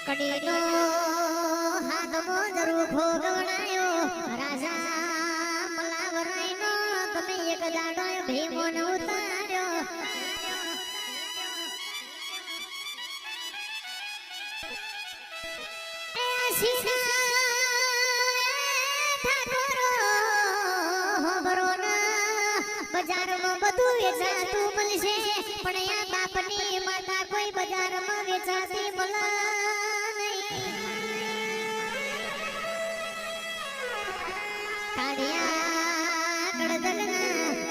કડીનો હાથમો જરૂર ભોગવણાયો રાજા મલાવરાયનો તમે એક દાડો ભીમોને ઉતાર્યો એ સીના ઠાકોરો હોબરો ના બજારમાં બધું વેચાતું મળશે પણ આ બાપની માતા કોઈ બજારમાં વેચાતી મળે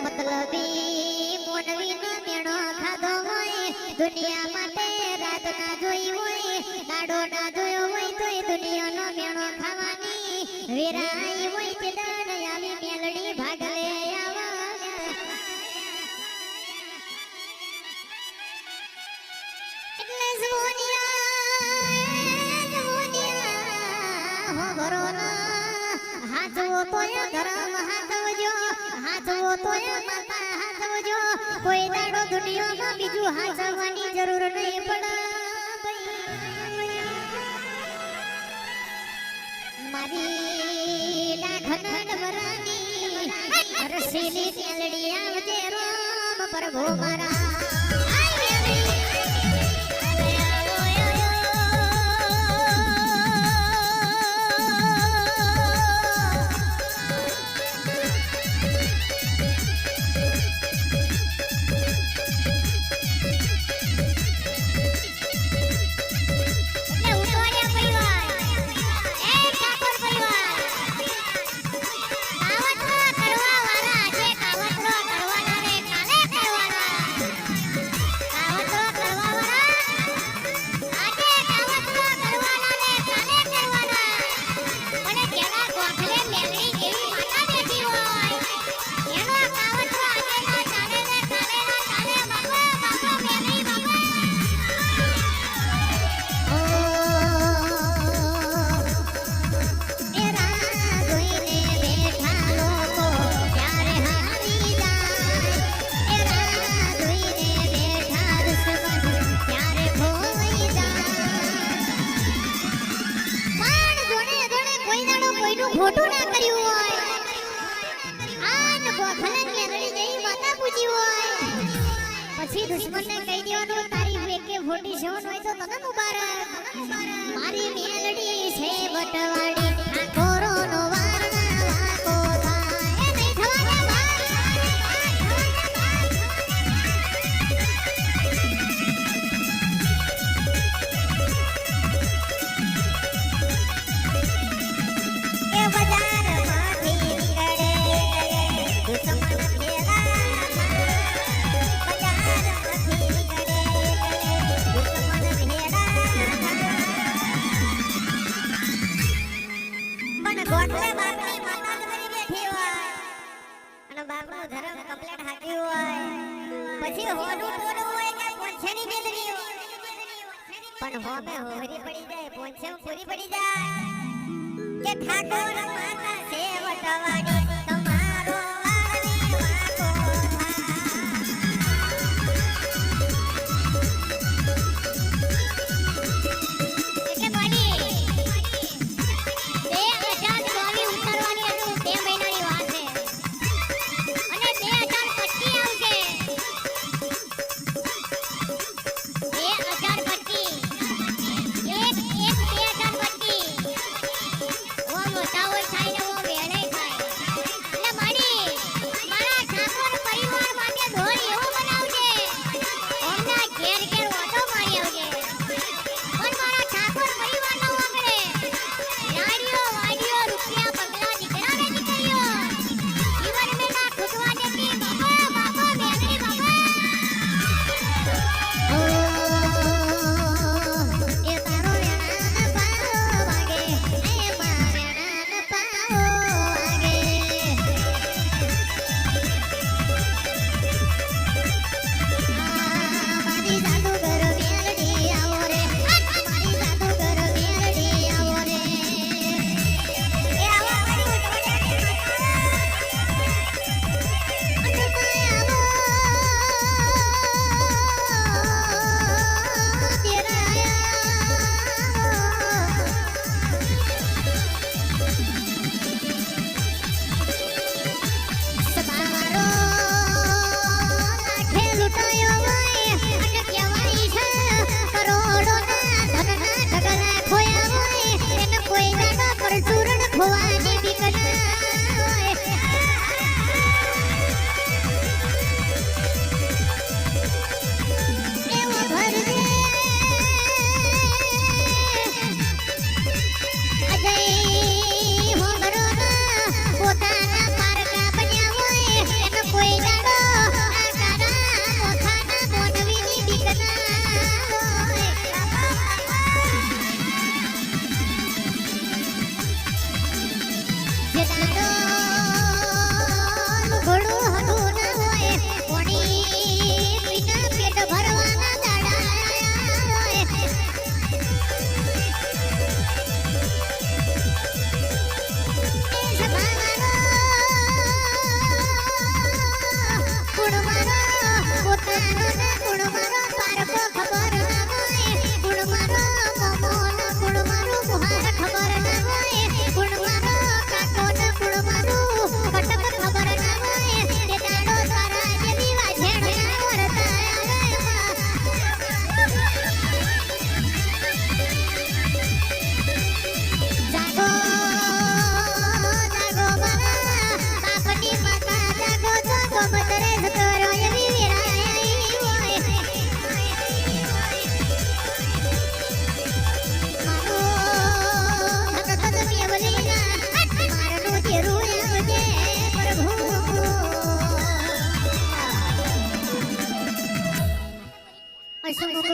મતલબી મોનવીનો મેણો ખાધો હોય દુનિયા માટે રાત ના જોઈ હોય દાડો ના જોયો હોય તો એ દુનિયાનો મેણો ખાવાની વેરાઈ હોય તે દાડ આવી મેલડી ભાગલે એટલે જુનિયા હો ભરોના હાથવો તોય ધરમ હાથવજો હાથવો તોય માતા હાથવજો કોઈ દાડો દુનિયામાં બીજું હાથવવાની જરૂર નહીં પડે મારી લાખના ડમરાની રસીલી મેલડી આવજે રામ પ્રભુ મારા ખોટું ના કર્યું હોય આન ગોખલે મેલડી જઈ માતા પૂજી હોય પછી દુશ્મનને કહી દેવાનું તારી વેકે ફોટી સેવન હોય તો તને મુબારક મારી મેલડી છે બટવાડી ઠાકોરોનો વારના વાકો થાય એ નહીં થવાના પછી હોનું ટોડું હોય કે પોંછેની બેદરી હોય પણ હોમે હોરી પડી જાય પોંછે પૂરી પડી જાય કે ઠાકોર માતા સેવટવાડી તમારો વારની વાકો એટલે બડી 2024 ઉતરવાની હતું 2 મહિનાની વાત છે અને 2025 આવશે મોટા હોય થાય ને વો વેળે થાય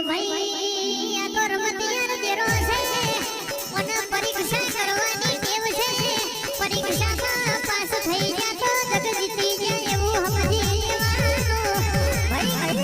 ભાઈ આ તો રમતિયાર દેરો છે અને પરીક્ષા કરવાની ટેવ છે પરીક્ષામાં પાસ થઈ ગયા તો જગ જીતી જાય એવું સમજી લેવાનું ભાઈ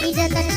જગત